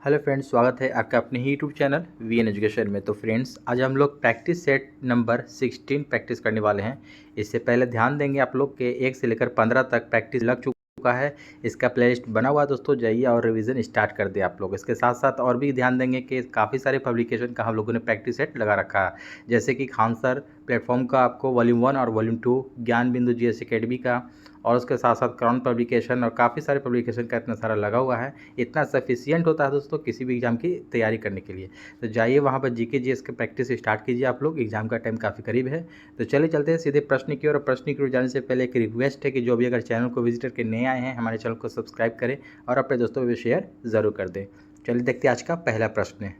Hello friends, स्वागत है आपका अपने ही यूट्यूब चैनल वीएन एजुकेशन में। तो फ्रेंड्स, आज हम लोग प्रैक्टिस सेट नंबर 16 प्रैक्टिस करने वाले हैं। इससे पहले ध्यान देंगे आप लोग के 1 से लेकर 15 तक प्रैक्टिस लग चुका है। इसका प्लेलिस्ट बना हुआ है दोस्तों, जाइए और रिवीजन स्टार्ट कर दे आप लोग। इसके साथ साथ और भी ध्यान देंगे कि काफ़ी सारे पब्लिकेशन का हम लोगों ने प्रैक्टिस सेट लगा रखा है, जैसे कि खान सर प्लेटफॉर्म का आपको वॉल्यूम 1 और वॉल्यूम 2, ज्ञान बिंदु जीएस एकेडमी का, और उसके साथ साथ क्राउन पब्लिकेशन और काफ़ी सारे पब्लिकेशन का इतना सारा लगा हुआ है। इतना सफिशियंट होता है दोस्तों किसी भी एग्ज़ाम की तैयारी करने के लिए। तो जाइए वहाँ पर जीके जीएस की प्रैक्टिस स्टार्ट कीजिए आप लोग, एग्ज़ाम का टाइम काफ़ी करीब है। तो चलिए चलते हैं सीधे प्रश्न की ओर। प्रश्न की ओर जाने से पहले एक रिक्वेस्ट है कि जो भी अगर चैनल को विजिट करके नए आए हैं, हमारे चैनल को सब्सक्राइब करें और अपने दोस्तों को भी शेयर ज़रूर कर दें। चलिए देखते हैं आज का पहला प्रश्न।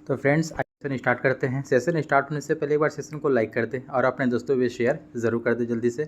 तो फ्रेंड्स, सेशन स्टार्ट करते हैं। सेशन स्टार्ट होने से पहले एक बार सेशन को लाइक कर दें और अपने दोस्तों को शेयर ज़रूर कर दें जल्दी से।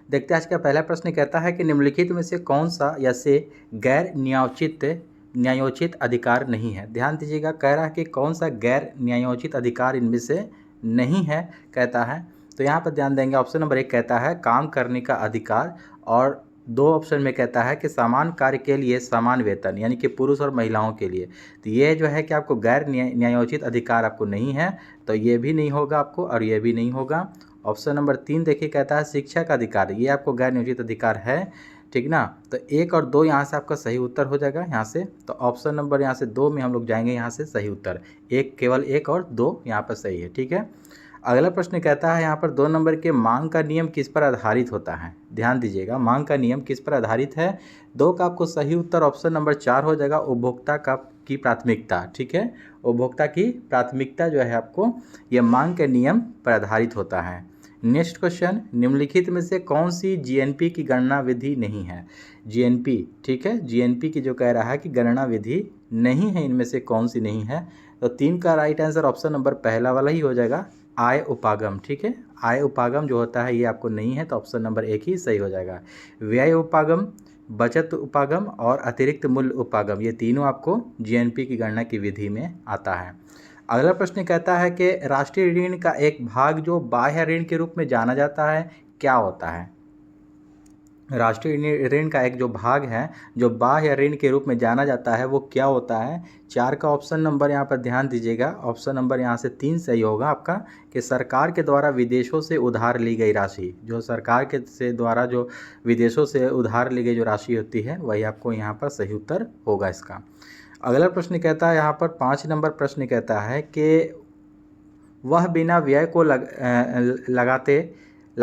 देखते हैं आज का पहला प्रश्न कहता है कि निम्नलिखित में से कौन सा या से गैर न्यायोचित अधिकार नहीं है। ध्यान दीजिएगा, कह रहा है कि कौन सा गैर न्यायोचित अधिकार इनमें से नहीं है कहता है। तो यहाँ पर ध्यान देंगे, ऑप्शन नंबर 1 कहता है काम करने का अधिकार, और 2 ऑप्शन में कहता है कि समान कार्य के लिए समान वेतन, यानी कि पुरुष और महिलाओं के लिए। तो ये जो है कि आपको गैर न्यायोचित अधिकार आपको नहीं है, तो ये भी नहीं होगा आपको और ये भी नहीं होगा। ऑप्शन नंबर 3 देखिए, कहता है शिक्षा का अधिकार, ये आपको गैर न्यायोचित अधिकार है, ठीक ना। तो 1 और 2 यहाँ से आपका सही उत्तर हो जाएगा यहाँ से। तो ऑप्शन नंबर यहाँ से 2 में हम लोग जाएंगे, यहाँ से सही उत्तर केवल 1 और 2 यहाँ पर सही है, ठीक है। अगला प्रश्न कहता है यहाँ पर 2 नंबर के मांग का नियम किस पर आधारित होता है। ध्यान दीजिएगा, मांग का नियम किस पर आधारित है। 2 का आपको सही उत्तर ऑप्शन नंबर 4 हो जाएगा, उपभोक्ता की प्राथमिकता, ठीक है। उपभोक्ता की प्राथमिकता जो है आपको ये मांग के नियम पर आधारित होता है। नेक्स्ट क्वेश्चन, निम्नलिखित में से कौन सी जीएनपी की गणना विधि नहीं है। जीएनपी, ठीक है, जीएनपी की जो कह रहा है कि गणना विधि नहीं है, इनमें से कौन सी नहीं है। तो 3 का राइट आंसर ऑप्शन नंबर पहला वाला ही हो जाएगा, आय उपागम, ठीक है। आय उपागम जो होता है ये आपको नहीं है, तो ऑप्शन नंबर 1 ही सही हो जाएगा। व्यय उपागम, बचत उपागम और अतिरिक्त मूल्य उपागम, ये तीनों आपको जीएनपी की गणना की विधि में आता है। अगला प्रश्न कहता है कि राष्ट्रीय ऋण का एक भाग जो बाह्य ऋण के रूप में जाना जाता है, क्या होता है। राष्ट्रीय ऋण का एक जो भाग है जो बाह्य ऋण के रूप में जाना जाता है, वो क्या होता है। 4 का ऑप्शन नंबर यहाँ पर ध्यान दीजिएगा, ऑप्शन नंबर यहाँ से 3 सही होगा आपका, कि सरकार के द्वारा विदेशों से उधार ली गई राशि। जो सरकार के द्वारा जो विदेशों से उधार ली गई जो राशि होती है, वही आपको यहाँ पर सही उत्तर होगा इसका। अगला प्रश्न कहता है यहाँ पर 5 नंबर प्रश्न कहता है कि वह बिना व्यय को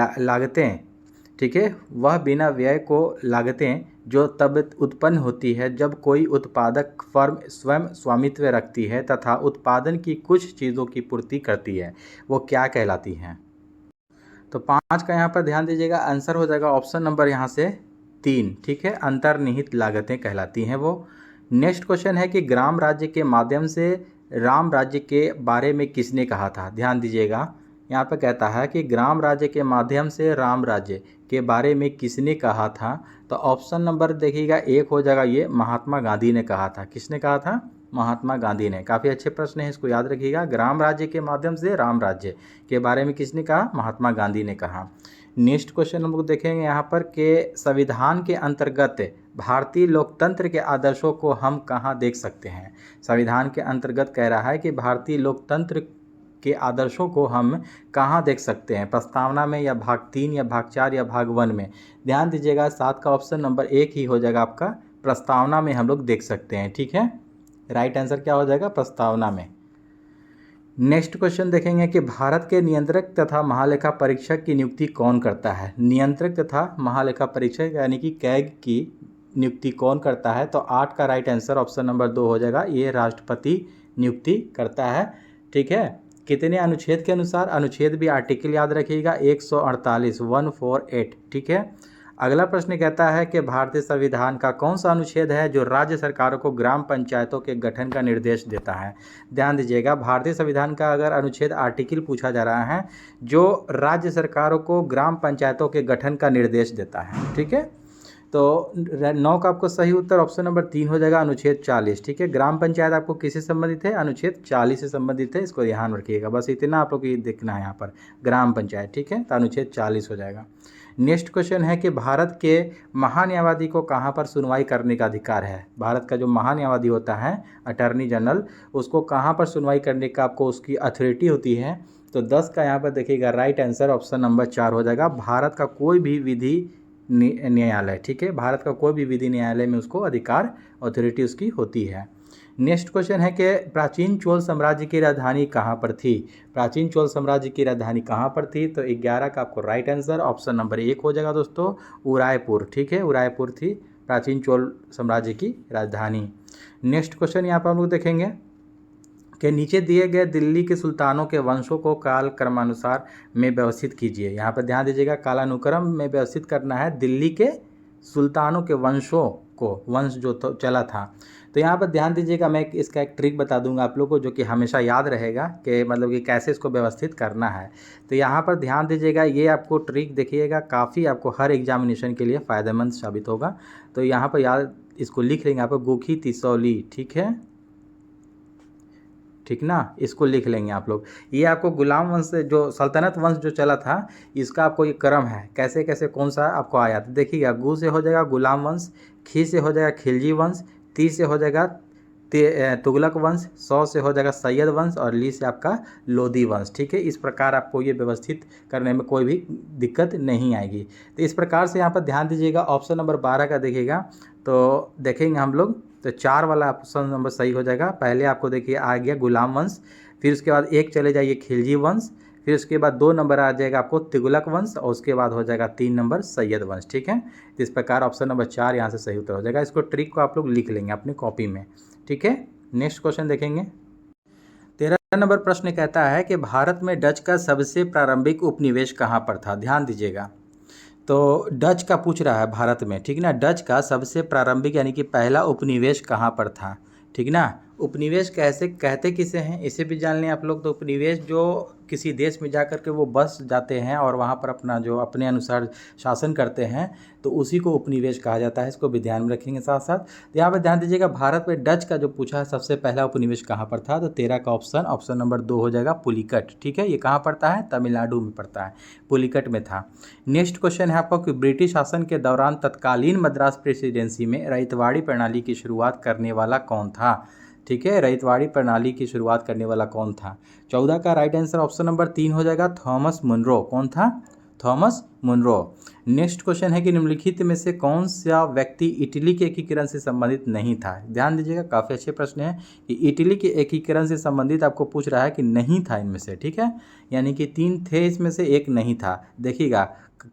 लागतें, ठीक है, वह बिना व्यय को लागतें जो तब उत्पन्न होती है जब कोई उत्पादक फर्म स्वयं स्वामित्व रखती है तथा उत्पादन की कुछ चीज़ों की पूर्ति करती है, वो क्या कहलाती हैं। तो 5 का यहाँ पर ध्यान दीजिएगा, आंसर हो जाएगा ऑप्शन नंबर यहाँ से 3, ठीक है, अंतर्निहित लागतें कहलाती हैं वो। नेक्स्ट क्वेश्चन है कि ग्राम राज्य के माध्यम से राम राज्य के बारे में किसने कहा था। ध्यान दीजिएगा, यहाँ पर कहता है कि ग्राम राज्य के माध्यम से राम राज्य के बारे में किसने कहा था। तो ऑप्शन नंबर देखिएगा 1 हो जाएगा, ये महात्मा गांधी ने कहा था। किसने कहा था, महात्मा गांधी ने। काफ़ी अच्छे प्रश्न है, इसको याद रखिएगा। ग्राम राज्य के माध्यम से राम राज्य के बारे में किसने कहा, महात्मा गांधी ने कहा। नेक्स्ट क्वेश्चन हम लोग देखेंगे यहाँ पर कि संविधान के अंतर्गत भारतीय लोकतंत्र के आदर्शों को हम कहाँ देख सकते हैं। संविधान के अंतर्गत कह रहा है कि भारतीय लोकतंत्र के आदर्शों को हम कहाँ देख सकते हैं, प्रस्तावना में या भाग 3 या भाग 4 या भाग 1 में। ध्यान दीजिएगा, 7 का ऑप्शन नंबर 1 ही हो जाएगा आपका, प्रस्तावना में हम लोग देख सकते हैं, ठीक है। राइट आंसर क्या हो जाएगा, प्रस्तावना में। नेक्स्ट क्वेश्चन देखेंगे कि भारत के नियंत्रक तथा महालेखा परीक्षक की नियुक्ति कौन करता है। नियंत्रक तथा महालेखा परीक्षक यानी कि कैग की नियुक्ति कौन करता है। तो 8 का राइट आंसर ऑप्शन नंबर 2 हो जाएगा, ये राष्ट्रपति नियुक्ति करता है, ठीक है। कितने अनुच्छेद के अनुसार, अनुच्छेद भी आर्टिकल याद रखिएगा, 148 148, ठीक है। अगला प्रश्न कहता है कि भारतीय संविधान का कौन सा अनुच्छेद है जो राज्य सरकारों को ग्राम पंचायतों के गठन का निर्देश देता है। ध्यान दीजिएगा, भारतीय संविधान का अगर अनुच्छेद आर्टिकल पूछा जा रहा है जो राज्य सरकारों को ग्राम पंचायतों के गठन का निर्देश देता है, ठीक है। तो 9 का आपको सही उत्तर ऑप्शन नंबर 3 हो जाएगा, अनुच्छेद 40, ठीक है। ग्राम पंचायत आपको किससे संबंधित है, अनुच्छेद 40 से संबंधित है, इसको ध्यान रखिएगा। बस इतना आप लोग ये देखना है यहाँ पर, ग्राम पंचायत, ठीक है, तो अनुच्छेद 40 हो जाएगा। नेक्स्ट क्वेश्चन है कि भारत के महान्यायवादी को कहाँ पर सुनवाई करने का अधिकार है। भारत का जो महान्यायवादी होता है अटर्नी जनरल, उसको कहाँ पर सुनवाई करने का आपको उसकी अथॉरिटी होती है। तो 10 का यहाँ पर देखिएगा राइट आंसर ऑप्शन नंबर 4 हो जाएगा, भारत का कोई भी विधि न्यायालय। ठीक है, भारत का कोई भी विधि न्यायालय में उसको अधिकार अथॉरिटी उसकी होती है। नेक्स्ट क्वेश्चन है कि प्राचीन चोल साम्राज्य की राजधानी कहाँ पर थी। प्राचीन चोल साम्राज्य की राजधानी कहाँ पर थी। तो 11 का आपको राइट आंसर ऑप्शन नंबर 1 हो जाएगा दोस्तों, उदयपुर। ठीक है, उदयपुर थी प्राचीन चोल साम्राज्य की राजधानी। नेक्स्ट क्वेश्चन यहाँ पर हम लोग देखेंगे कि नीचे दिए गए दिल्ली के सुल्तानों के वंशों को काल क्रमानुसार में व्यवस्थित कीजिए। यहाँ पर ध्यान दीजिएगा, कालानुक्रम में व्यवस्थित करना है दिल्ली के सुल्तानों के वंशों को, वंश जो तो चला था। तो यहाँ पर ध्यान दीजिएगा, मैं इसका एक ट्रिक बता दूंगा आप लोग को जो कि हमेशा याद रहेगा कि मतलब कि कैसे इसको व्यवस्थित करना है। तो यहाँ पर ध्यान दीजिएगा, ये आपको ट्रिक देखिएगा काफ़ी आपको हर एग्जामिनेशन के लिए फ़ायदेमंद साबित होगा। तो यहाँ पर याद इसको लिख लेंगे, यहाँ पर गोखी तिसौली। ठीक है, ठीक ना, इसको लिख लेंगे आप लोग। ये आपको गुलाम वंश से जो सल्तनत वंश जो चला था, इसका आपको ये क्रम है कैसे कैसे कौन सा आपको आया। तो देखिएगा, गु से हो जाएगा गुलाम वंश, खी से हो जाएगा खिलजी वंश, ती से हो जाएगा तुगलक वंश, सौ से हो जाएगा सैयद वंश और ली से आपका लोधी वंश। ठीक है, इस प्रकार आपको ये व्यवस्थित करने में कोई भी दिक्कत नहीं आएगी। तो इस प्रकार से यहाँ पर ध्यान दीजिएगा, ऑप्शन नंबर 12 का देखिएगा तो देखेंगे हम लोग, तो 4 वाला ऑप्शन नंबर सही हो जाएगा। पहले आपको देखिए आ गया गुलाम वंश, फिर उसके बाद 1 चले जाइए खिलजी वंश, फिर उसके बाद 2 नंबर आ जाएगा आपको तुगलक वंश और उसके बाद हो जाएगा 3 नंबर सैयद वंश। ठीक है, तो इस प्रकार ऑप्शन नंबर 4 यहाँ से सही उत्तर हो जाएगा। इसको ट्रिक को आप लोग लिख लेंगे अपनी कॉपी में। ठीक है, नेक्स्ट क्वेश्चन देखेंगे। 13 नंबर प्रश्न कहता है कि भारत में डच का सबसे प्रारंभिक उपनिवेश कहाँ पर था। ध्यान दीजिएगा, तो डच का पूछ रहा है भारत में, ठीक ना, डच का सबसे प्रारंभिक यानी कि पहला उपनिवेश कहाँ पर था। ठीक ना, उपनिवेश कैसे कहते किसे हैं इसे भी जान लें आप लोग। तो उपनिवेश जो किसी देश में जाकर के वो बस जाते हैं और वहाँ पर अपना जो अपने अनुसार शासन करते हैं, तो उसी को उपनिवेश कहा जाता है। इसको भी ध्यान में रखेंगे साथ साथ। तो यहाँ पर ध्यान दीजिएगा, भारत में डच का जो पूछा है सबसे पहला उपनिवेश कहाँ पर था, तो 13 का ऑप्शन नंबर 2 हो जाएगा, पुलिकट। ठीक है, ये कहाँ पड़ता है, तमिलनाडु में पड़ता है, पुलिकट में था। नेक्स्ट क्वेश्चन है आपका कि ब्रिटिश शासन के दौरान तत्कालीन मद्रास प्रेसिडेंसी में रईतवाड़ी प्रणाली की शुरुआत करने वाला कौन था। ठीक है, रईतवाड़ी प्रणाली की शुरुआत करने वाला कौन था। 14 का राइट आंसर ऑप्शन नंबर 3 हो जाएगा, थॉमस मुनरो। कौन था, थॉमस मुनरो। नेक्स्ट क्वेश्चन है कि निम्नलिखित में से कौन सा व्यक्ति इटली के एकीकरण से संबंधित नहीं था। ध्यान दीजिएगा, काफ़ी अच्छे प्रश्न है कि इटली के एकीकरण से संबंधित आपको पूछ रहा है कि नहीं था इनमें से। ठीक है, यानी कि 3 थे, इसमें से एक नहीं था। देखिएगा,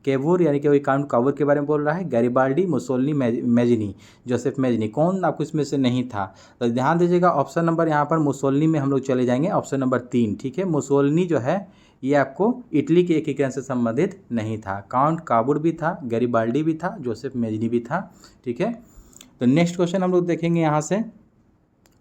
केवूर यानी कि काउंट काबूर के बारे में बोल रहा है, Garibaldi, Mussolini, Mazzini, Joseph Mazzini, कौन आपको इसमें से नहीं था। तो ध्यान दीजिएगा, ऑप्शन नंबर यहाँ पर मुसोलिनी में हम लोग चले जाएंगे, ऑप्शन नंबर 3। ठीक है, मुसोलिनी जो है ये आपको इटली के एकीकरण से संबंधित नहीं था। काउंट काबूर भी था, गैरिबाल्डी भी था, जोसेफ मेजनी भी था। ठीक है, तो नेक्स्ट क्वेश्चन हम लोग देखेंगे यहाँ से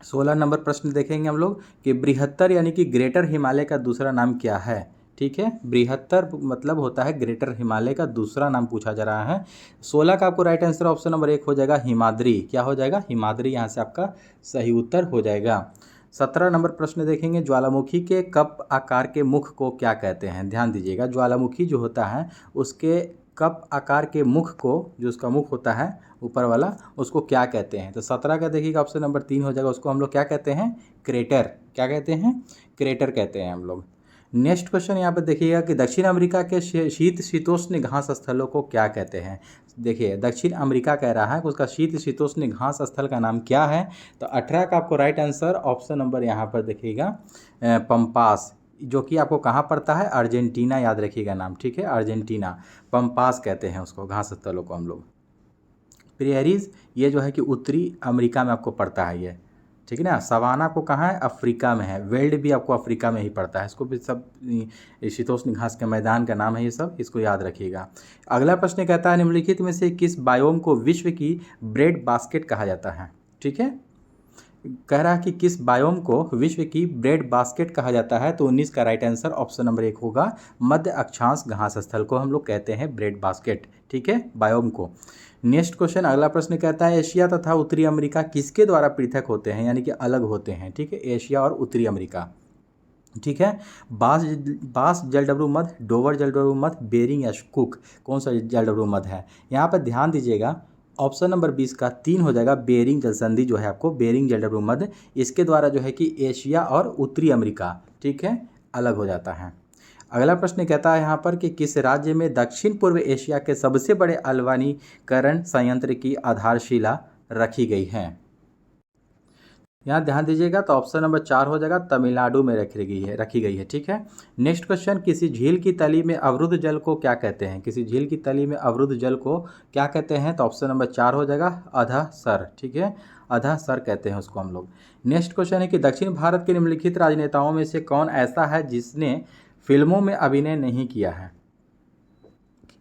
16 नंबर प्रश्न देखेंगे हम लोग कि बृहत्तर यानी कि ग्रेटर हिमालय का दूसरा नाम क्या है। ठीक है, बृहत्तर मतलब होता है ग्रेटर हिमालय का दूसरा नाम पूछा जा रहा है। 16 का आपको राइट आंसर ऑप्शन नंबर 1 हो जाएगा, हिमाद्री। क्या हो जाएगा, हिमाद्री यहाँ से आपका सही उत्तर हो जाएगा। 17 नंबर प्रश्न देखेंगे, ज्वालामुखी के कप आकार के मुख को क्या कहते हैं। ध्यान दीजिएगा, ज्वालामुखी जो होता है उसके कप आकार के मुख को, जो उसका मुख होता है ऊपर वाला, उसको क्या कहते हैं। तो 17 का देखिएगा ऑप्शन नंबर 3 हो जाएगा, उसको हम लोग क्या कहते हैं, क्रेटर। क्या कहते हैं, क्रेटर कहते हैं हम लोग। नेक्स्ट क्वेश्चन यहाँ पर देखिएगा कि दक्षिण अमेरिका के शीत शीतोष्ण घास स्थलों को क्या कहते हैं। देखिए, दक्षिण अमेरिका कह रहा है कि उसका शीत शीतोष्ण घास स्थल का नाम क्या है। तो 18 का आपको राइट आंसर ऑप्शन नंबर यहाँ पर देखिएगा, पंपास, जो कि आपको कहाँ पड़ता है, अर्जेंटीना, याद रखिएगा नाम। ठीक है, अर्जेंटीना, पंपास कहते हैं उसको, घास स्थलों को हम लोग। प्रेयरीज ये जो है कि उत्तरी अमेरिका में आपको पड़ता है ये। ठीक है ना, सवाना को कहाँ है, अफ्रीका में है। वेल्ड भी आपको अफ्रीका में ही पड़ता है। इसको भी सब शीतोष्ण घास के मैदान का नाम है ये सब, इसको याद रखिएगा। अगला प्रश्न कहता है, निम्नलिखित में से किस बायोम को विश्व की ब्रेड बास्केट कहा जाता है। ठीक है, कह रहा है कि किस बायोम को विश्व की ब्रेड बास्केट कहा जाता है। तो 19 का राइट आंसर ऑप्शन नंबर 1 होगा, मध्य अक्षांश घास स्थल को हम लोग कहते हैं ब्रेड बास्केट। ठीक है, बायोम को। नेक्स्ट क्वेश्चन, अगला प्रश्न कहता है, एशिया तथा उत्तरी अमेरिका किसके द्वारा पृथक होते हैं, यानी कि अलग होते हैं। ठीक है, एशिया और उत्तरी अमेरिका। ठीक है। बास बास जलडमरू मध, डोवर जलडमरू मध, बेरिंग या कुक, कौन सा जलडमरू मध है? यहाँ पर ध्यान दीजिएगा, ऑप्शन नंबर 20 का 3 हो जाएगा, बेरिंग जलसंधि जो है आपको बेरिंग जलडमरू मध, इसके द्वारा जो है कि एशिया और उत्तरी अमेरिका, ठीक है, अलग हो जाता है। अगला प्रश्न कहता है यहाँ पर कि किस राज्य में दक्षिण पूर्व एशिया के सबसे बड़े अल्वनीकरण संयंत्र की आधारशिला रखी गई है? यहाँ ध्यान दीजिएगा, तो ऑप्शन नंबर 4 हो जाएगा, तमिलनाडु में रखी गई है, ठीक है। नेक्स्ट क्वेश्चन, किसी झील की तली में अवरुद्ध जल को क्या कहते हैं? किसी झील की तली में अवरुद्ध जल को क्या कहते हैं? तो ऑप्शन नंबर 4 हो जाएगा, अधःसर, ठीक है, अधःसर कहते हैं उसको हम लोग। नेक्स्ट क्वेश्चन है कि दक्षिण भारत के निम्नलिखित राजनेताओं में से कौन ऐसा है जिसने फिल्मों में अभिनय नहीं किया है?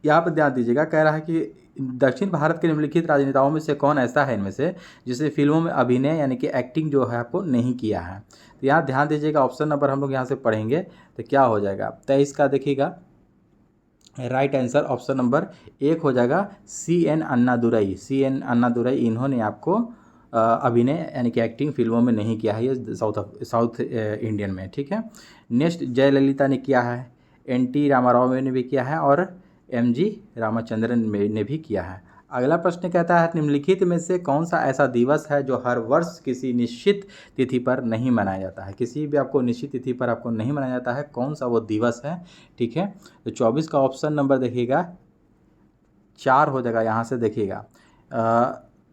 यहाँ पर ध्यान दीजिएगा, कह रहा है कि दक्षिण भारत के निम्नलिखित राजनेताओं में से कौन ऐसा है इनमें से जिसने फिल्मों में अभिनय यानी कि एक्टिंग जो है आपको नहीं किया है? तो यहाँ ध्यान दीजिएगा, ऑप्शन नंबर हम लोग यहाँ से पढ़ेंगे तो क्या हो जाएगा, 23 का देखिएगा राइट आंसर ऑप्शन नंबर 1 हो जाएगा, CN अन्नादुरई। CN अन्नादुरई इन्होंने आपको अभिनय यानी कि एक्टिंग फिल्मों में नहीं किया है, ये साउथ इंडियन में, ठीक है। नेक्स्ट, जयललिता ने किया है, NT रामाराव ने भी किया है और MG रामचंद्रन ने भी किया है। अगला प्रश्न कहता है, निम्नलिखित में से कौन सा ऐसा दिवस है जो हर वर्ष किसी निश्चित तिथि पर नहीं मनाया जाता है? किसी भी आपको निश्चित तिथि पर आपको नहीं मनाया जाता है, कौन सा वो दिवस है? ठीक है, तो 24 का ऑप्शन नंबर देखिएगा 4 हो जाएगा, यहाँ से देखिएगा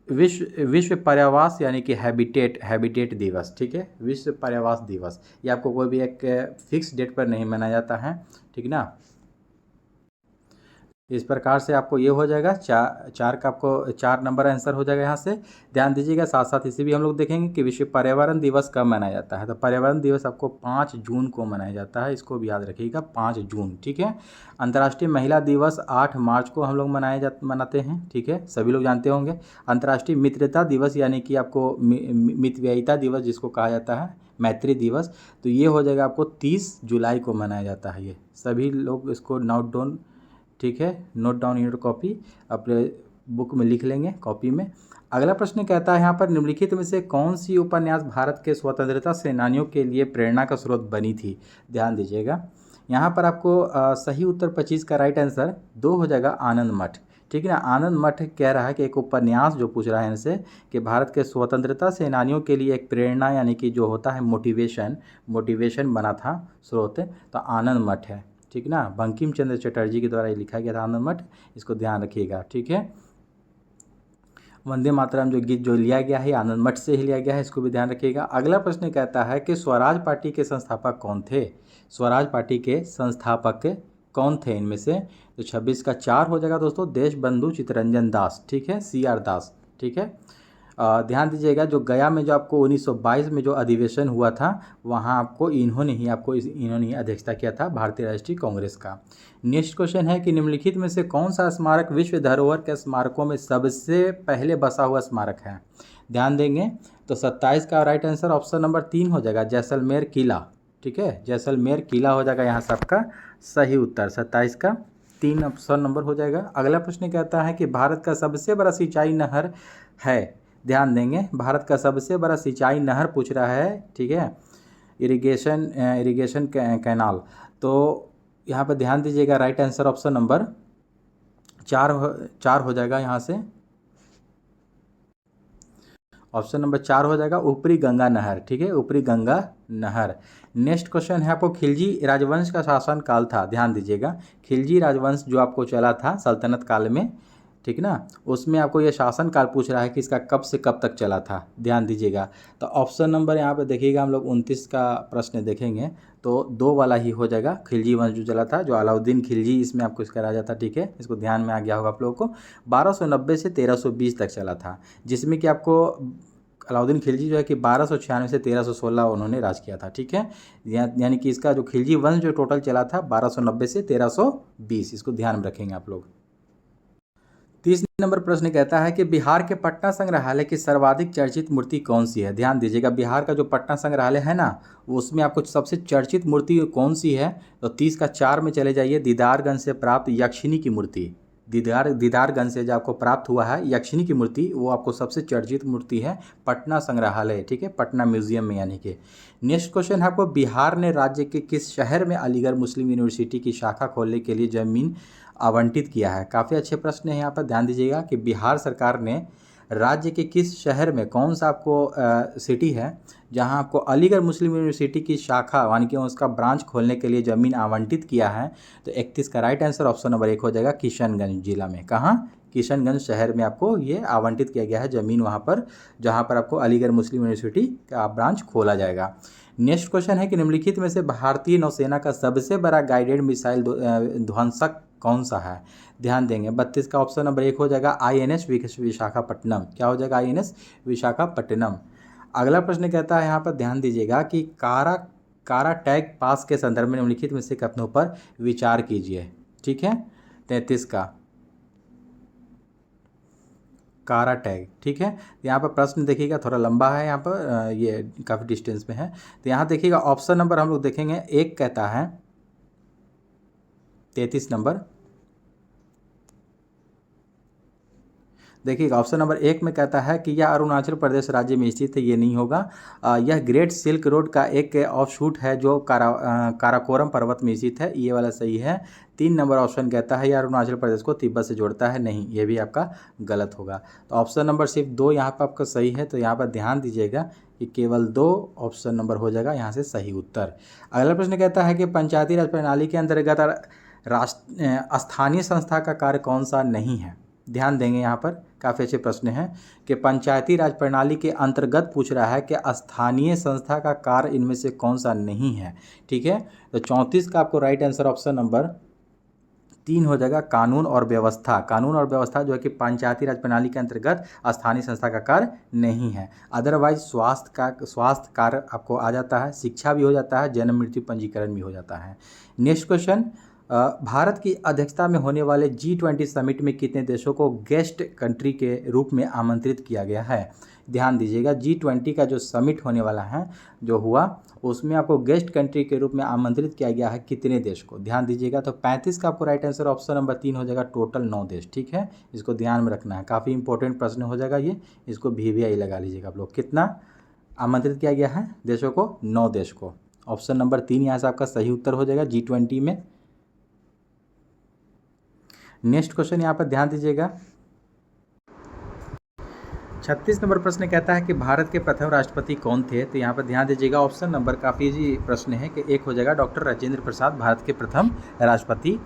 विश्व पर्यावास यानी कि हैबिटेट दिवस, ठीक है, विश्व पर्यावास दिवस। ये आपको कोई भी एक फिक्स डेट पर नहीं मनाया जाता है, ठीक ना। इस प्रकार से आपको ये हो जाएगा, चार का आपको 4 नंबर आंसर हो जाएगा यहाँ से। ध्यान दीजिएगा, साथ साथ इसे भी हम लोग देखेंगे कि विश्व पर्यावरण दिवस कब मनाया जाता है। तो पर्यावरण दिवस आपको 5 जून को मनाया जाता है, इसको भी याद रखिएगा, 5 जून, ठीक है। अंतर्राष्ट्रीय महिला दिवस 8 मार्च को हम लोग मनाते हैं, ठीक है, सभी लोग जानते होंगे। अंतर्राष्ट्रीय मित्रता दिवस यानी कि आपको मितव्ययिता दिवस जिसको कहा जाता है, मैत्री दिवस, तो ये हो जाएगा आपको 30 जुलाई को मनाया जाता है। ये सभी लोग इसको नोट डाउन, ठीक है, note down in your copy, अपने बुक में लिख लेंगे कॉपी में। अगला प्रश्न कहता है यहाँ पर, निम्नलिखित में से कौन सी उपन्यास भारत के स्वतंत्रता सेनानियों के लिए प्रेरणा का स्रोत बनी थी? ध्यान दीजिएगा, यहाँ पर आपको सही उत्तर 25 का राइट आंसर 2 हो जाएगा, आनंद मठ, ठीक है ना। आनंद मठ कह रहा है कि एक उपन्यास जो पूछ रहा है इनसे कि भारत के स्वतंत्रता सेनानियों के लिए एक प्रेरणा यानी कि जो होता है मोटिवेशन बना था स्रोत, तो आनंद मठ है, ठीक ना। बंकिम चंद्र चटर्जी के द्वारा ये लिखा गया था आनंद मठ, इसको ध्यान रखिएगा, ठीक है। वंदे मातरम जो गीत जो लिया गया है आनंद मठ से ही लिया गया है, इसको भी ध्यान रखिएगा। अगला प्रश्न कहता है कि स्वराज पार्टी के संस्थापक कौन थे? स्वराज पार्टी के संस्थापक कौन थे इनमें से? तो 26 का 4 हो जाएगा दोस्तों, देशबंधु चित्तरंजन दास, ठीक है, CR दास, ठीक है। ध्यान दीजिएगा, जो गया में जो आपको 1922 में जो अधिवेशन हुआ था, वहाँ आपको इन्होंने ही अध्यक्षता किया था भारतीय राष्ट्रीय कांग्रेस का। नेक्स्ट क्वेश्चन है कि निम्नलिखित में से कौन सा स्मारक विश्व धरोहर के स्मारकों में सबसे पहले बसा हुआ स्मारक है? ध्यान देंगे, तो 27 का राइट आंसर ऑप्शन नंबर 3 हो जाएगा, जैसलमेर किला, ठीक है, जैसलमेर किला हो जाएगा यहाँ सबका सही उत्तर, 27 का 3 ऑप्शन नंबर हो जाएगा। अगला प्रश्न कहता है कि भारत का सबसे बड़ा सिंचाई नहर है? ध्यान देंगे, भारत का सबसे बड़ा सिंचाई नहर पूछ रहा है, ठीक है, इरिगेशन कैनाल, तो यहाँ पर ध्यान दीजिएगा, राइट आंसर ऑप्शन नंबर 4 हो जाएगा, यहाँ से ऑप्शन नंबर 4 हो जाएगा, ऊपरी गंगा नहर, ठीक है, ऊपरी गंगा नहर। नेक्स्ट क्वेश्चन है आपको, खिलजी राजवंश का शासन काल था। ध्यान दीजिएगा, खिलजी राजवंश जो आपको चला था सल्तनत काल में, ठीक ना, उसमें आपको ये शासन काल पूछ रहा है कि इसका कब से कब तक चला था। ध्यान दीजिएगा, तो ऑप्शन नंबर यहाँ पे देखिएगा, हम लोग 29 का प्रश्न देखेंगे तो 2 वाला ही हो जाएगा, खिलजी वंश जो चला था, जो अलाउद्दीन खिलजी इसमें आपको इसका राजा था, ठीक है, इसको ध्यान में आ गया होगा आप लोगों को। 1290 से 1320 तक चला था, जिसमें कि आपको अलाउद्दीन खिलजी जो है कि 1296 से 1316 उन्होंने राज किया था, ठीक है। यानी कि इसका जो खिलजी वंश जो टोटल चला था 1290 से 1320, इसको ध्यान में रखेंगे आप लोग। 30 नंबर प्रश्न कहता है कि बिहार के पटना संग्रहालय की सर्वाधिक चर्चित मूर्ति कौन सी है? ध्यान दीजिएगा, बिहार का जो पटना संग्रहालय है ना, उसमें आपको सबसे चर्चित मूर्ति कौन सी है? तो 30 का 4 में चले जाइए, दीदारगंज से प्राप्त यक्षिणी की मूर्ति। दीदारगंज से जो आपको प्राप्त हुआ है यक्षिणी की मूर्ति, वो आपको सबसे चर्चित मूर्ति है पटना संग्रहालय, ठीक है, पटना म्यूजियम में यानी कि। नेक्स्ट क्वेश्चन है आपको, बिहार ने राज्य के किस शहर में अलीगढ़ मुस्लिम यूनिवर्सिटी की शाखा खोलने के लिए जमीन आवंटित किया है? काफ़ी अच्छे प्रश्न है, यहाँ पर ध्यान दीजिएगा कि बिहार सरकार ने राज्य के किस शहर में, कौन सा आपको सिटी है जहां आपको अलीगढ़ मुस्लिम यूनिवर्सिटी की शाखा यानी कि उसका ब्रांच खोलने के लिए ज़मीन आवंटित किया है? तो 31 का राइट आंसर ऑप्शन नंबर 1 हो जाएगा किशनगंज जिला में। कहाँ? किशनगंज शहर में आपको ये आवंटित किया गया है ज़मीन वहाँ पर, जहाँ पर आपको अलीगढ़ मुस्लिम यूनिवर्सिटी का ब्रांच खोला जाएगा। नेक्स्ट क्वेश्चन है कि निम्नलिखित में से भारतीय नौसेना का सबसे बड़ा गाइडेड मिसाइल ध्वंसक कौन सा है? ध्यान देंगे। 32 का ऑप्शन नंबर 1 हो जाएगा INS विशाखापट्टनम। क्या हो जाएगा? INS विशाखापट्टनम। अगला प्रश्न कहता है यहाँ पर ध्यान दीजिएगा कि कारा टैग पास के संदर्भ में निम्नलिखित में से कथनों पर विचार कीजिए, ठीक है। 33 का कारा टैग, ठीक है। यहाँ पर प्रश्न देखिएगा थोड़ा लंबा है, यहाँ पर ये काफ़ी डिस्टेंस में है। तो यहाँ देखिएगा ऑप्शन नंबर हम लोग देखेंगे, 1 कहता है 33 नंबर। देखिएगा ऑप्शन नंबर 1 में कहता है कि यह अरुणाचल प्रदेश राज्य में स्थित है, ये नहीं होगा। यह ग्रेट सिल्क रोड का एक ऑफशूट है जो काराकोरम पर्वत में स्थित है, ये वाला सही है। 3 नंबर ऑप्शन कहता है यह अरुणाचल प्रदेश को तिब्बत से जोड़ता है, नहीं, ये भी आपका गलत होगा। तो ऑप्शन नंबर सिर्फ 2 यहाँ पर आपका सही है। तो यहाँ पर ध्यान दीजिएगा कि केवल 2 ऑप्शन नंबर हो जाएगा यहाँ से सही उत्तर। अगला प्रश्न कहता है कि पंचायती राज प्रणाली के अंतर्गत स्थानीय संस्था का कार्य कौन सा नहीं है? ध्यान देंगे, यहाँ पर काफ़ी अच्छे प्रश्न हैं कि पंचायती राज प्रणाली के अंतर्गत पूछ रहा है कि स्थानीय संस्था का कार्य इनमें से कौन सा नहीं है, ठीक है। तो 34 का आपको राइट आंसर ऑप्शन नंबर 3 हो जाएगा, कानून और व्यवस्था। कानून और व्यवस्था जो है कि पंचायती राज प्रणाली के अंतर्गत स्थानीय संस्था का कार्य नहीं है। अदरवाइज स्वास्थ्य कार्य आपको आ जाता है, शिक्षा भी हो जाता है, जन्म मृत्यु पंजीकरण भी हो जाता है। नेक्स्ट क्वेश्चन, भारत की अध्यक्षता में होने वाले G20 समिट में कितने देशों को गेस्ट कंट्री के रूप में आमंत्रित किया गया है? ध्यान दीजिएगा, G20 का जो समिट होने वाला है जो हुआ, उसमें आपको गेस्ट कंट्री के रूप में आमंत्रित किया गया है कितने देश को? ध्यान दीजिएगा। तो 35 का आपको राइट आंसर ऑप्शन नंबर 3 हो जाएगा, टोटल 9 देश, ठीक है। इसको ध्यान में रखना है, काफ़ी इंपॉर्टेंट प्रश्न हो जाएगा ये, इसको VVI लगा लीजिएगा आप लोग। कितना आमंत्रित किया गया है देशों को? 9 देश को। ऑप्शन नंबर 3 यहाँ से आपका सही उत्तर हो जाएगा G20 में। नेक्स्ट क्वेश्चन यहाँ पर ध्यान दीजिएगा, 36 नंबर प्रश्न कहता है कि भारत के प्रथम राष्ट्रपति कौन थे? तो यहाँ पर ध्यान दीजिएगा, ऑप्शन नंबर काफ़ी जी प्रश्न है कि 1 हो जाएगा, डॉक्टर राजेंद्र प्रसाद भारत के प्रथम राष्ट्रपति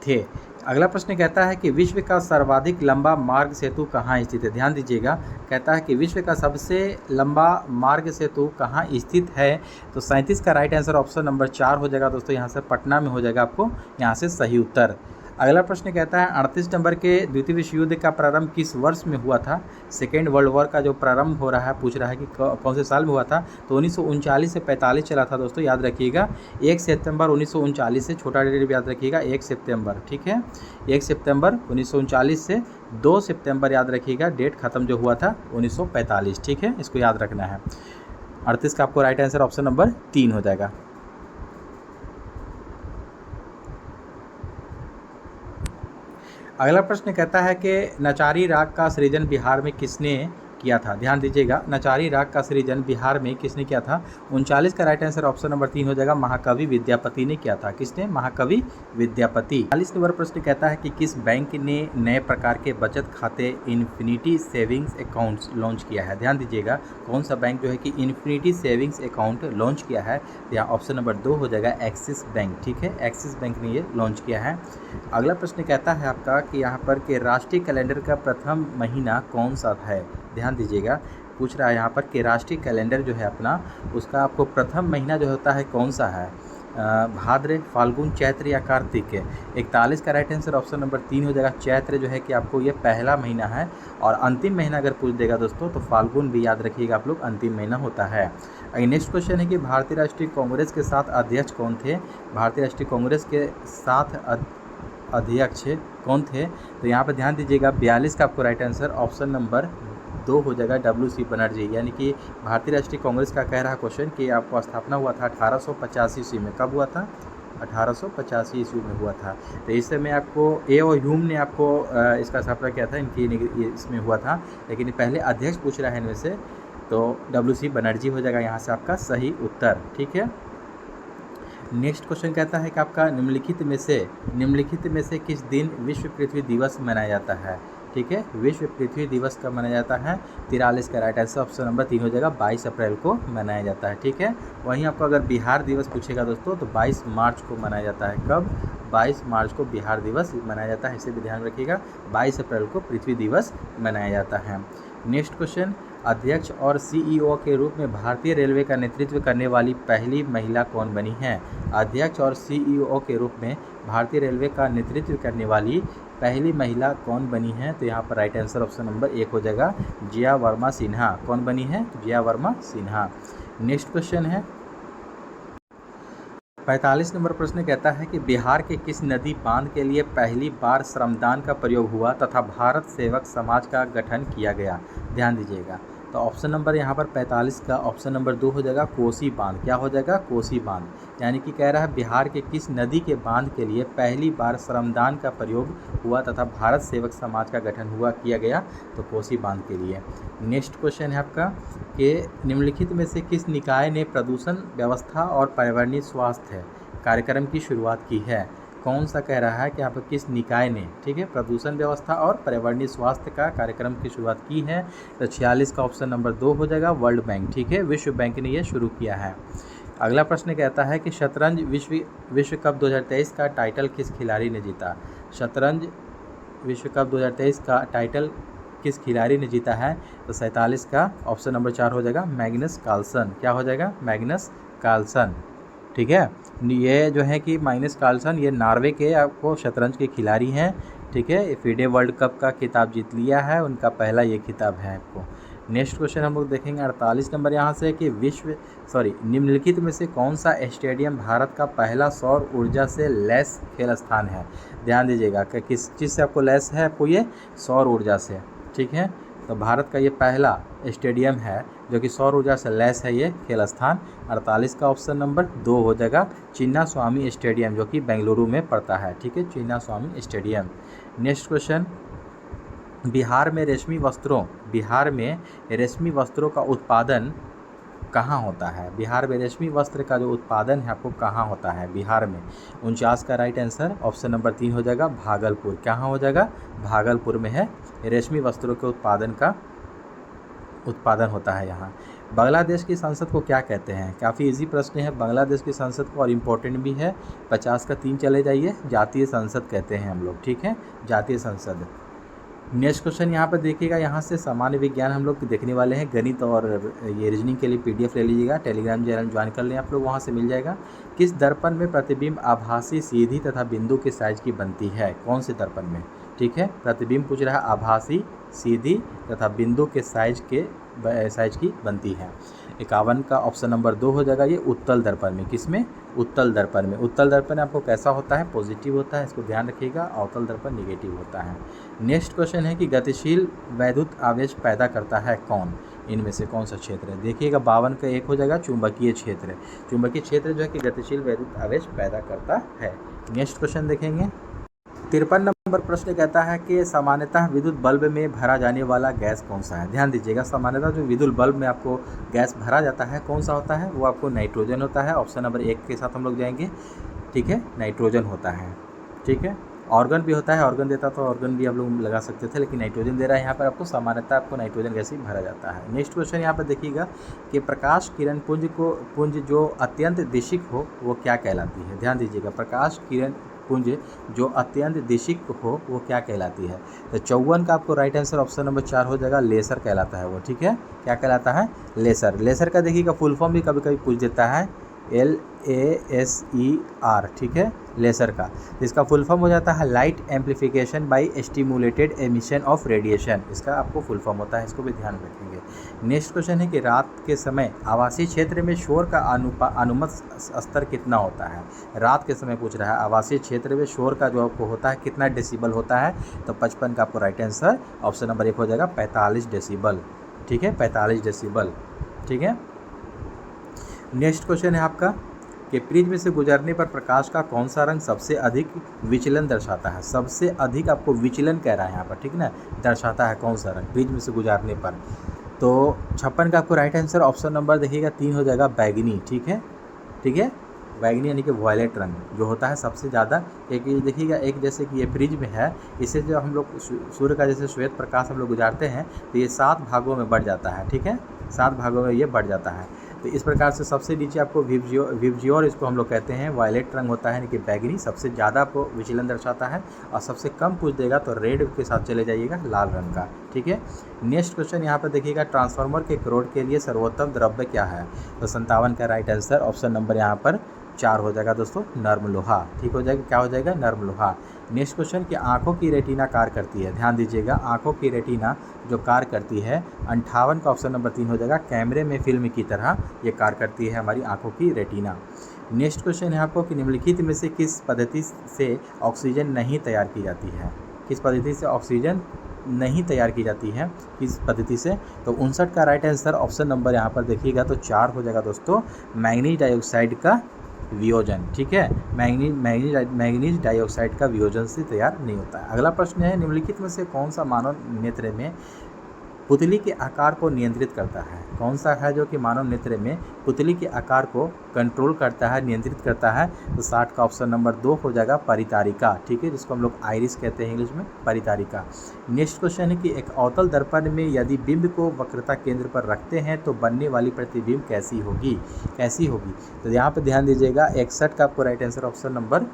थे। अगला प्रश्न कहता है कि विश्व का सर्वाधिक लंबा मार्ग सेतु कहाँ स्थित है? ध्यान दीजिएगा, कहता है कि विश्व का सबसे लंबा मार्ग सेतु कहाँ स्थित है? तो 37 का राइट आंसर ऑप्शन नंबर 4 हो जाएगा दोस्तों, यहाँ से पटना में हो जाएगा आपको यहाँ से सही उत्तर। अगला प्रश्न कहता है 38 नंबर के द्वितीय विश्व युद्ध का प्रारंभ किस वर्ष में हुआ था? सेकेंड वर्ल्ड वॉर का जो प्रारंभ हो रहा है, पूछ रहा है कि कौन से साल में हुआ था? तो 1939 से 45 चला था दोस्तों, याद रखिएगा। 1 सितंबर 1939 से, छोटा डेट भी याद रखिएगा, 1 सितंबर, ठीक है। 1 सितंबर 1939 से 2 सितंबर याद रखिएगा, डेट खत्म जो हुआ था 1945, ठीक है, इसको याद रखना है। 38 का आपको राइट आंसर ऑप्शन नंबर 3 हो जाएगा। अगला प्रश्न कहता है कि नचारी राग का सृजन बिहार में किसने किया था? ध्यान दीजिएगा, नचारी राग का सृजन बिहार में किसने किया था? 39 का राइट आंसर ऑप्शन नंबर 3 हो जाएगा, महाकवि विद्यापति ने किया था। किसने? महाकवि विद्यापति। 40 नंबर प्रश्न कहता है कि किस बैंक ने नए प्रकार के बचत खाते इन्फिनिटी सेविंग्स अकाउंट्स लॉन्च किया है? ध्यान दीजिएगा, कौन सा बैंक जो है कि इन्फिनिटी सेविंग्स अकाउंट लॉन्च किया है? यहाँ ऑप्शन नंबर 2 हो जाएगा, एक्सिस बैंक, ठीक है, एक्सिस बैंक ने ये लॉन्च किया है। अगला प्रश्न कहता है आपका कि यहाँ पर के राष्ट्रीय कैलेंडर का प्रथम महीना कौन सा है? ध्यान दीजिएगा, पूछ रहा है यहाँ पर कि राष्ट्रीय कैलेंडर जो है अपना, उसका आपको प्रथम महीना जो होता है कौन सा है? भाद्र, फाल्गुन, चैत्र या कार्तिक? 41 का राइट आंसर ऑप्शन नंबर 3 हो जाएगा, चैत्र जो है कि आपको ये पहला महीना है। और अंतिम महीना अगर पूछ देगा दोस्तों तो फाल्गुन भी याद रखिएगा आप लोग, अंतिम महीना होता है। नेक्स्ट क्वेश्चन है कि भारतीय राष्ट्रीय कांग्रेस के 7 अध्यक्ष कौन थे? भारतीय राष्ट्रीय कांग्रेस के 7 अध्यक्ष कौन थे? तो यहाँ पर ध्यान दीजिएगा, 42 का आपको राइट आंसर ऑप्शन नंबर 2 हो जाएगा, WC बनर्जी। यानी कि भारतीय राष्ट्रीय कांग्रेस का कह रहा क्वेश्चन कि आपको स्थापना हुआ था 1885 ईस्वी में। कब हुआ था? 1885 ईस्वी में हुआ था। तो इस समय आपको ए और ह्यूम ने आपको इसका स्थापना किया था, इनकी इसमें हुआ था, लेकिन पहले अध्यक्ष पूछ रहा है इनमें से, तो WC बनर्जी हो जाएगा यहाँ से आपका सही उत्तर। ठीक है, नेक्स्ट क्वेश्चन कहता है कि आपका निम्नलिखित में से किस दिन विश्व पृथ्वी दिवस मनाया जाता है। ठीक है, विश्व पृथ्वी दिवस कब मनाया जाता है? 43 का राइट आंसर ऑप्शन नंबर 3 हो जाएगा, 22 अप्रैल को मनाया जाता है। ठीक है, वहीं आपको अगर बिहार दिवस पूछेगा दोस्तों तो 22 मार्च को मनाया जाता है। कब? 22 मार्च को बिहार दिवस मनाया जाता है, इसे भी ध्यान रखिएगा। 22 अप्रैल को पृथ्वी दिवस मनाया जाता है। नेक्स्ट क्वेश्चन, अध्यक्ष और CEO के रूप में भारतीय रेलवे का नेतृत्व करने वाली पहली महिला कौन बनी है? अध्यक्ष और CEO के रूप में भारतीय रेलवे का नेतृत्व करने वाली पहली महिला कौन बनी है? तो यहाँ पर राइट आंसर ऑप्शन नंबर 1 हो जाएगा, जिया वर्मा सिन्हा। कौन बनी है? जिया वर्मा सिन्हा। नेक्स्ट क्वेश्चन है 45 नंबर प्रश्न कहता है कि बिहार के किस नदी बांध के लिए पहली बार श्रमदान का प्रयोग हुआ तथा भारत सेवक समाज का गठन किया गया? ध्यान दीजिएगा। तो ऑप्शन नंबर यहाँ पर 45 का ऑप्शन नंबर 2 हो जाएगा, कोसी बांध। क्या हो जाएगा? कोसी बांध। यानी कि कह रहा है बिहार के किस नदी के बांध के लिए पहली बार श्रमदान का प्रयोग हुआ तथा भारत सेवक समाज का गठन किया गया? तो कोसी बांध के लिए। नेक्स्ट क्वेश्चन है आपका कि निम्नलिखित में से किस निकाय ने प्रदूषण व्यवस्था और पर्यावरणीय स्वास्थ्य कार्यक्रम की शुरुआत की है? कौन सा कह रहा है कि यहाँ पर किस निकाय ने, ठीक है, प्रदूषण व्यवस्था और पर्यावरणीय स्वास्थ्य का कार्यक्रम की शुरुआत की है? तो 46 का ऑप्शन नंबर 2 हो जाएगा, वर्ल्ड बैंक। ठीक है, विश्व बैंक ने यह शुरू किया है। अगला प्रश्न कहता है कि शतरंज विश्व कप 2023 का टाइटल किस खिलाड़ी ने जीता? शतरंज विश्व कप 2023 का टाइटल किस खिलाड़ी ने जीता है? तो 47 का ऑप्शन नंबर 4 हो जाएगा, मैग्नस कार्लसन। क्या हो जाएगा? Magnus Carlsen. ठीक है, ये जो है कि मैग्नस कार्लसन ये नॉर्वे के आपको शतरंज के खिलाड़ी हैं। ठीक है, FIDE वर्ल्ड कप का खिताब जीत लिया है, उनका पहला ये खिताब है आपको। नेक्स्ट क्वेश्चन हम लोग देखेंगे 48 नंबर यहाँ से कि निम्नलिखित में से कौन सा स्टेडियम भारत का पहला सौर ऊर्जा से लैस खेल स्थान है? ध्यान दीजिएगा कि किस चीज़ से आपको लैस है, आपको ये सौर ऊर्जा से। ठीक है, तो भारत का ये पहला स्टेडियम है जो कि सौर ऊर्जा से लैस है ये खेल स्थान। 48 का ऑप्शन नंबर 2 हो जाएगा, चिन्ना स्वामी स्टेडियम, जो कि बेंगलुरु में पड़ता है। ठीक है, चिन्ना स्वामी स्टेडियम। नेक्स्ट क्वेश्चन, बिहार में रेशमी वस्त्रों का उत्पादन कहाँ होता है? बिहार में रेशमी वस्त्र का जो उत्पादन है आपको कहाँ होता है? बिहार में। 49 का राइट आंसर ऑप्शन नंबर 3 हो जाएगा, भागलपुर। कहाँ हो जाएगा? भागलपुर में है रेशमी वस्त्रों के उत्पादन होता है यहाँ। बांग्लादेश की संसद को क्या कहते हैं? काफ़ी इजी प्रश्न है बांग्लादेश की संसद को, और इम्पोर्टेंट भी है। 50 का 3 चले जाइए, जातीय संसद कहते हैं हम लोग। ठीक है, जातीय संसद। नेक्स्ट क्वेश्चन यहाँ पर देखिएगा, यहाँ से सामान्य विज्ञान हम लोग देखने वाले हैं, गणित और ये रीजनिंग के लिए PDF ले लीजिएगा, टेलीग्राम चैनल ज्वाइन कर लें आप लोग, वहाँ से मिल जाएगा। किस दर्पण में प्रतिबिंब आभासी, सीधी तथा बिंदु के साइज की बनती है? कौन से दर्पण में? ठीक है, प्रतिबिंब पूछ रहा है, आभासी, सीधी तथा बिंदु के साइज की बनती है। 51 का ऑप्शन नंबर 2 हो जाएगा, ये उत्तल दर्पण में। किसमें? उत्तल दर्पण में। उत्तल दर्पण आपको कैसा होता है? पॉजिटिव होता है, इसको ध्यान रखिएगा। अवतल दर्पण निगेटिव होता है। नेक्स्ट क्वेश्चन है कि गतिशील वैद्युत आवेश पैदा करता है कौन? इनमें से कौन सा क्षेत्र है? देखिएगा 52 का 1 हो जाएगा, चुंबकीय क्षेत्र। चुंबकीय क्षेत्र जो है कि गतिशील वैद्युत आवेश पैदा करता है। नेक्स्ट क्वेश्चन देखेंगे 53 नंबर प्रश्न कहता है कि सामान्यतः विद्युत बल्ब में भरा जाने वाला गैस कौन सा है? ध्यान दीजिएगा, सामान्यतः जो विद्युत बल्ब में आपको गैस भरा जाता है कौन सा होता है? वो आपको नाइट्रोजन होता है। ऑप्शन नंबर 1 के साथ हम लोग जाएंगे। ठीक है, नाइट्रोजन होता है। ठीक है, ऑर्गन भी होता है, ऑर्गन देता तो ऑर्गन भी आप लोग लगा सकते थे, लेकिन नाइट्रोजन दे रहा है यहाँ पर आपको, सामान्यतः आपको नाइट्रोजन गैस ही भरा जाता है। नेक्स्ट क्वेश्चन यहाँ पर देखिएगा कि प्रकाश किरण पुंज जो अत्यंत दिशिक हो वो क्या कहलाती है? ध्यान दीजिएगा, प्रकाश किरण पुंज जो अत्यंत दिशिक हो वो क्या कहलाती है? तो 54 का आपको राइट आंसर ऑप्शन नंबर 4 हो जाएगा, लेसर कहलाता है वो। ठीक है, क्या कहलाता है? लेसर। लेसर का देखिएगा फुल फॉर्म भी कभी कभी पूछ देता है, LASER। ठीक है, लेसर का इसका फुल फॉर्म हो जाता है light amplification by stimulated emission of radiation, इसका आपको फुल फॉर्म होता है, इसको भी ध्यान रखेंगे। नेक्स्ट क्वेश्चन है कि रात के समय आवासीय क्षेत्र में शोर का अनुमत स्तर कितना होता है? रात के समय पूछ रहा है, आवासीय क्षेत्र में शोर का जो आपको होता है कितना डेसिबल होता है? तो 55 का आपको राइट आंसर ऑप्शन नंबर 1 हो जाएगा, 45 डेसिबल। ठीक है, 45 डेसिबल। ठीक है, नेक्स्ट क्वेश्चन है आपका कि प्रिज्म से गुजरने पर प्रकाश का कौन सा रंग सबसे अधिक विचलन दर्शाता है। सबसे अधिक आपको विचलन कह रहा है यहाँ पर, ठीक ना, दर्शाता है कौन सा रंग प्रिज्म से गुजरने पर। तो 56 का आपको राइट आंसर ऑप्शन नंबर देखिएगा 3 हो जाएगा बैगनी। ठीक है, ठीक है, बैगनी यानी कि वॉयलेट रंग जो होता है सबसे ज़्यादा। क्योंकि देखिएगा एक जैसे कि ये प्रिज्म है, इसे जब हम लोग सूर्य का जैसे श्वेत प्रकाश हम लोग गुजारते हैं तो ये 7 भागों में बढ़ जाता है। ठीक है, 7 भागों में ये बढ़ जाता है। तो इस प्रकार से सबसे नीचे आपको विबजियोर इसको हम लोग कहते हैं, वायलेट रंग होता है यानी कि बैगनी, सबसे ज़्यादा आपको विचलन दर्शाता है। और सबसे कम पूछ देगा तो रेड के साथ चले जाइएगा, लाल रंग का। ठीक है, नेक्स्ट क्वेश्चन यहाँ पर देखिएगा, ट्रांसफार्मर के करोड़ के लिए सर्वोत्तम द्रव्य क्या है। तो 57 का राइट आंसर ऑप्शन नंबर यहाँ पर 4 हो जाएगा दोस्तों, नर्म लोहा। ठीक हो जाएगा, क्या हो जाएगा, नर्म लोहा। नेक्स्ट क्वेश्चन कि आंखों की रेटिना कार्य करती है। ध्यान दीजिएगा, आंखों की रेटिना जो कार्य करती है, 58 का ऑप्शन नंबर 3 हो जाएगा। कैमरे में फिल्म की तरह ये कार्य करती है हमारी आंखों की रेटिना। नेक्स्ट क्वेश्चन है आपको कि निम्नलिखित में से किस पद्धति से ऑक्सीजन नहीं तैयार की जाती है। किस पद्धति से ऑक्सीजन नहीं तैयार की जाती है, किस पद्धति से। तो 59 का राइट आंसर ऑप्शन नंबर यहाँ पर देखिएगा तो 4 हो जाएगा दोस्तों, मैंगनीज डाइऑक्साइड का वियोजन। ठीक है, मैंगनीज डाइऑक्साइड का वियोजन से तैयार नहीं होता है। अगला प्रश्न है, निम्नलिखित में से कौन सा मानव नेत्र में पुतली के आकार को नियंत्रित करता है। कौन सा है जो कि मानव नेत्र में पुतली के आकार को कंट्रोल करता है, नियंत्रित करता है। तो 60 का ऑप्शन नंबर 2 हो जाएगा, परितारिका। ठीक है, जिसको हम लोग आइरिस कहते हैं इंग्लिश में, परितारिका। नेक्स्ट क्वेश्चन है कि एक अवतल दर्पण में यदि बिंब को वक्रता केंद्र पर रखते हैं तो बनने वाली प्रतिबिंब कैसी होगी, कैसी होगी। तो यहाँ पर ध्यान दीजिएगा, 61 का आपको राइट आंसर ऑप्शन नंबर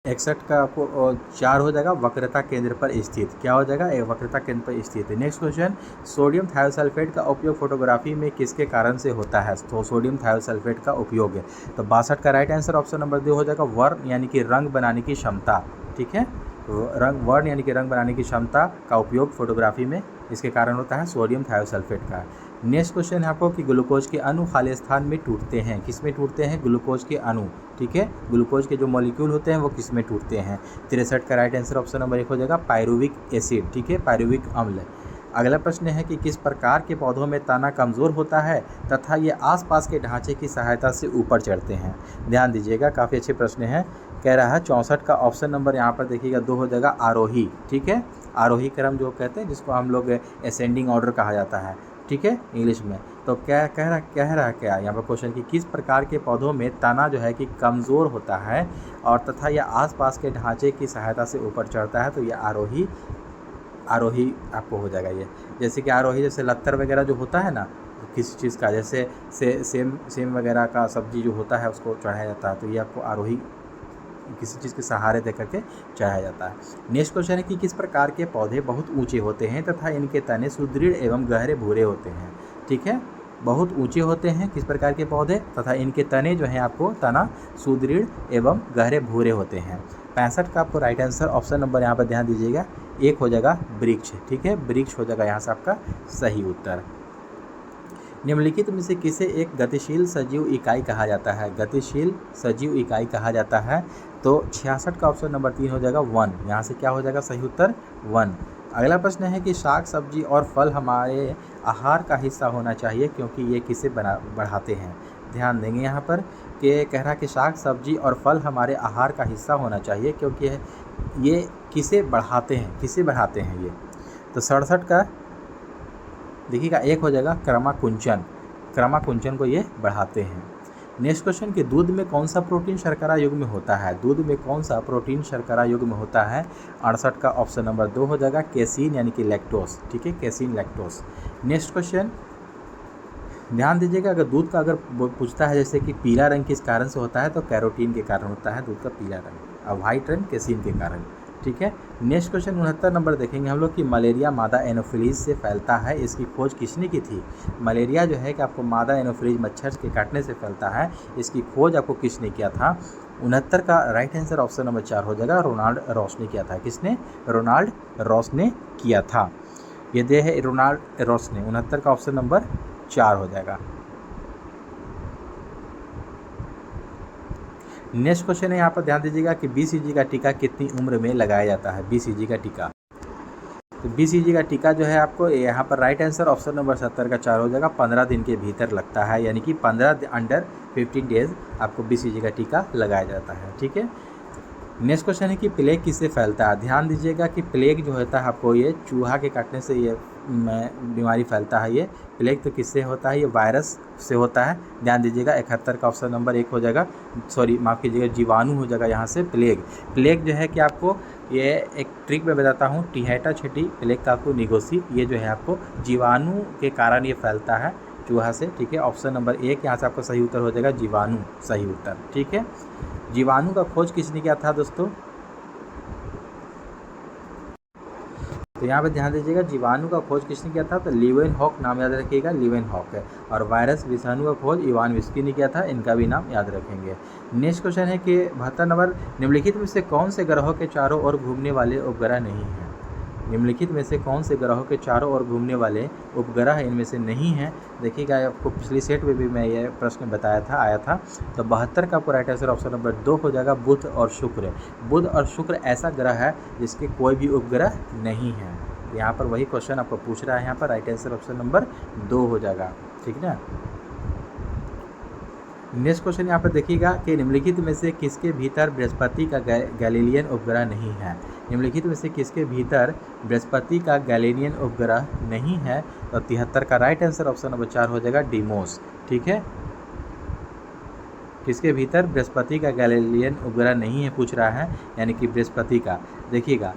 61 का आपको 4 हो जाएगा, वक्रता केंद्र पर स्थित। क्या हो जाएगा, एक वक्रता केंद्र पर स्थित है। नेक्स्ट क्वेश्चन, सोडियम थायोसल्फेट का उपयोग फोटोग्राफी में किसके कारण से होता है। तो सोडियम थायोसल्फेट का उपयोग है। तो 62 का राइट आंसर ऑप्शन नंबर 2 हो जाएगा, वर्ण यानी कि रंग बनाने की क्षमता। ठीक है, वर्ण यानी कि रंग बनाने की क्षमता का उपयोग फोटोग्राफी में इसके कारण होता है, सोडियम थायोसल्फेट का। नेक्स्ट क्वेश्चन है आपको कि ग्लूकोज के अणु खाली स्थान में टूटते हैं। किस में टूटते हैं, ग्लूकोज के अणु। ठीक है, ग्लूकोज के जो मॉलिक्यूल होते हैं वो किस में टूटते हैं। 63 का राइट आंसर ऑप्शन नंबर 1 हो जाएगा, पायरुविक एसिड। ठीक है, पायरुविक अम्ल। अगला प्रश्न है कि किस प्रकार के पौधों में तना कमज़ोर होता है तथा ये आसपास के ढांचे की सहायता से ऊपर चढ़ते हैं। ध्यान दीजिएगा, काफ़ी अच्छे प्रश्न है। कह रहा है 64 का ऑप्शन नंबर यहाँ पर देखिएगा 2 हो जाएगा, आरोही। ठीक है, आरोही क्रम जो कहते हैं, जिसको हम लोग असेंडिंग ऑर्डर कहा जाता है। ठीक है, इंग्लिश में। तो क्या कह रहा क्या यहाँ पर क्वेश्चन कि किस प्रकार के पौधों में तना जो है कि कमज़ोर होता है और तथा यह आसपास के ढांचे की सहायता से ऊपर चढ़ता है। तो ये आरोही आपको हो जाएगा। ये जैसे कि आरोही, जैसे लत्तर वगैरह जो होता है ना किसी चीज़ का, जैसे सेम वगैरह का सब्जी जो होता है उसको चढ़ाया जाता है, तो ये आपको आरोही किसी चीज़ के सहारे दे करके चढ़ाया जाता है। नेक्स्ट क्वेश्चन है कि किस प्रकार के पौधे बहुत ऊंचे होते हैं तथा इनके तने सुदृढ़ एवं गहरे भूरे होते हैं। ठीक है, बहुत ऊंचे होते हैं किस प्रकार के पौधे तथा इनके तने जो हैं आपको तना सुदृढ़ एवं गहरे भूरे होते हैं। 65 का आपको राइट आंसर ऑप्शन नंबर यहाँ पर ध्यान दीजिएगा 1 हो जाएगा, वृक्ष। ठीक है, वृक्ष हो जाएगा यहाँ से आपका सही उत्तर। निम्नलिखित में से किसे एक गतिशील सजीव इकाई कहा जाता है। गतिशील सजीव इकाई कहा जाता है। तो 66 का ऑप्शन नंबर 3 हो जाएगा, वन। यहाँ से क्या हो जाएगा सही उत्तर, वन। अगला प्रश्न है कि शाक सब्जी और फल हमारे आहार का हिस्सा होना चाहिए क्योंकि ये किसे बढ़ाते हैं। ध्यान देंगे यहाँ पर कि कह रहा है कि शाक सब्जी और फल हमारे आहार का हिस्सा होना चाहिए क्योंकि ये किसे बढ़ाते हैं, किसे बढ़ाते हैं ये। तो 67 का देखिएगा 1 हो जाएगा, क्रमाकुंचन। क्रमाकुंचन को ये बढ़ाते हैं। नेक्स्ट क्वेश्चन कि दूध में कौन सा प्रोटीन शर्करा युग में होता है। दूध में कौन सा प्रोटीन शर्करा युग में होता है। 68 का ऑप्शन नंबर 2 हो जाएगा, केसीन यानी कि लैक्टोस। ठीक है, केसीन लैक्टोस। नेक्स्ट क्वेश्चन ध्यान दीजिएगा, अगर दूध का अगर पूछता है जैसे कि पीला रंग किस कारण से होता है तो कैरोटीन के कारण होता है दूध का पीला रंग, और वाइट रंग केसीन के कारण। ठीक है, नेक्स्ट क्वेश्चन 69 नंबर देखेंगे हम लोग कि मलेरिया मादा एनोफिलीज से फैलता है, इसकी खोज किसने की थी। मलेरिया जो है कि आपको मादा एनोफिलीज मच्छर के काटने से फैलता है, इसकी खोज आपको किसने किया था। 69 का राइट आंसर ऑप्शन नंबर 4 हो जाएगा, रोनाल्ड रॉस ने किया था। किसने, रोनाल्ड रॉस ने किया था। ये दे है रोनाल्ड रॉस ने। 69 का ऑप्शन नंबर 4 हो जाएगा। नेक्स्ट क्वेश्चन है यहाँ पर ध्यान दीजिएगा कि BCG का टीका कितनी उम्र में लगाया जाता है। BCG का टीका तो BCG का टीका जो है आपको यहाँ पर राइट आंसर ऑप्शन नंबर 70 का 4 हो जाएगा। 15 दिन के भीतर लगता है, यानी कि 15 डेज आपको BCG का टीका लगाया जाता है। ठीक है, नेक्स्ट क्वेश्चन है कि प्लेग किससे फैलता है। ध्यान दीजिएगा कि प्लेग जो होता है आपको ये चूहा के काटने से ये बीमारी फैलता है। ये प्लेग तो किससे होता है, ये वायरस से होता है। ध्यान दीजिएगा 71 का ऑप्शन नंबर 1 हो जाएगा, सॉरी माफ़ कीजिएगा, जीवाणु हो जाएगा यहाँ से प्लेग। प्लेग जो है कि आपको ये एक ट्रिक में बताता हूँ, टिहेटा छठी प्लेग का आपको निगोसी, ये जो है आपको जीवाणु के कारण ये फैलता है चूहा से। ठीक है, ऑप्शन नंबर 1 यहाँ से आपका सही उत्तर हो जाएगा जीवाणु, सही उत्तर। ठीक है, जीवाणु का खोज किसने किया था दोस्तों, तो यहाँ पे ध्यान दीजिएगा जीवाणु का खोज किसने किया था, तो लीवेनहॉक नाम याद रखिएगा, लीवेनहॉक है। और वायरस विषाणु का खोज इवान विस्की ने किया था, इनका भी नाम याद रखेंगे। नेक्स्ट क्वेश्चन है कि 72 नंबर, निम्नलिखित में से कौन से ग्रहों के चारों ओर घूमने वाले उपग्रह नहीं हैं। निम्नलिखित में से कौन से ग्रहों के चारों ओर घूमने वाले उपग्रह इनमें से नहीं हैं। देखिएगा आपको पिछली सेट में भी मैं ये प्रश्न बताया था, आया था। तो 72 का आपको राइट आंसर ऑप्शन नंबर 2 हो जाएगा, बुध और शुक्र। बुध और शुक्र ऐसा ग्रह है जिसके कोई भी उपग्रह नहीं है। यहाँ पर वही क्वेश्चन आपको पूछ रहा है, यहाँ पर राइट आंसर ऑप्शन नंबर 2 हो जाएगा। ठीक ना। नेक्स्ट क्वेश्चन यहाँ पर देखिएगा कि निम्नलिखित में से किसके भीतर बृहस्पति का गैलीलियन उपग्रह नहीं है। निम्नलिखित में से किसके भीतर बृहस्पति का गैलीलियन उपग्रह नहीं है, तो 73 का राइट आंसर ऑप्शन नंबर 4 हो जाएगा, डिमोस। ठीक है, किसके भीतर बृहस्पति का गैलीलियन उपग्रह नहीं है पूछ रहा है, यानी कि बृहस्पति का। देखिएगा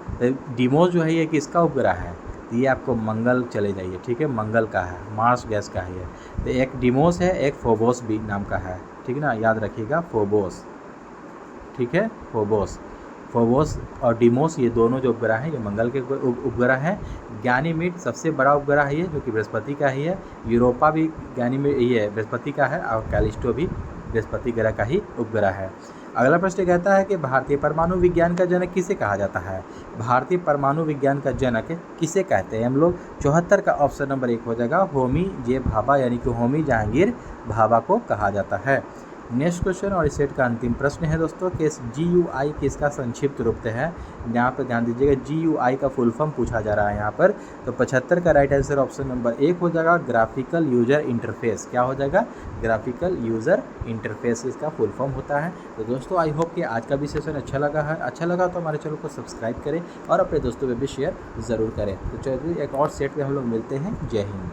डिमोस जो है ये किसका उपग्रह है, ये आपको मंगल चले जाइए। ठीक है, मंगल का है, मार्स गैस का है ये। तो एक डिमोस है, एक फोबोस भी नाम का है। ठीक है ना, याद रखिएगा फोबोस। ठीक है, फोबोस और डिमोस ये दोनों जो उपग्रह हैं ये मंगल के उपग्रह हैं। गैनीमीड सबसे बड़ा उपग्रह है ये, जो कि बृहस्पति का ही है। यूरोपा भी गैनीमीड ये बृहस्पति का है, और कैलिस्टो भी बृहस्पति ग्रह का ही उपग्रह है। अगला प्रश्न कहता है कि भारतीय परमाणु विज्ञान का जनक किसे कहा जाता है। भारतीय परमाणु विज्ञान का जनक किसे कहते हैं हम लोग। 74 का ऑप्शन नंबर 1 हो जाएगा, होमी जे भाभा, यानी कि होमी जहांगीर भाभा को कहा जाता है। नेक्स्ट क्वेश्चन और इस सेट का अंतिम प्रश्न है दोस्तों कि GUI किसका संक्षिप्त रूप है। यहाँ पर ध्यान दीजिएगा, GUI का फुल फॉर्म पूछा जा रहा है यहाँ पर। तो 75 का राइट आंसर ऑप्शन नंबर 1 हो जाएगा, ग्राफिकल यूजर इंटरफेस। क्या हो जाएगा, ग्राफिकल यूजर इंटरफेस इसका फुल फॉर्म होता है। तो दोस्तों आई होप कि आज का भी सेशन अच्छा लगा है। अच्छा लगा तो हमारे चैनल को सब्सक्राइब करें और अपने दोस्तों में भी शेयर ज़रूर करें। तो चलिए एक और सेट में हम लोग मिलते हैं। जय हिंद।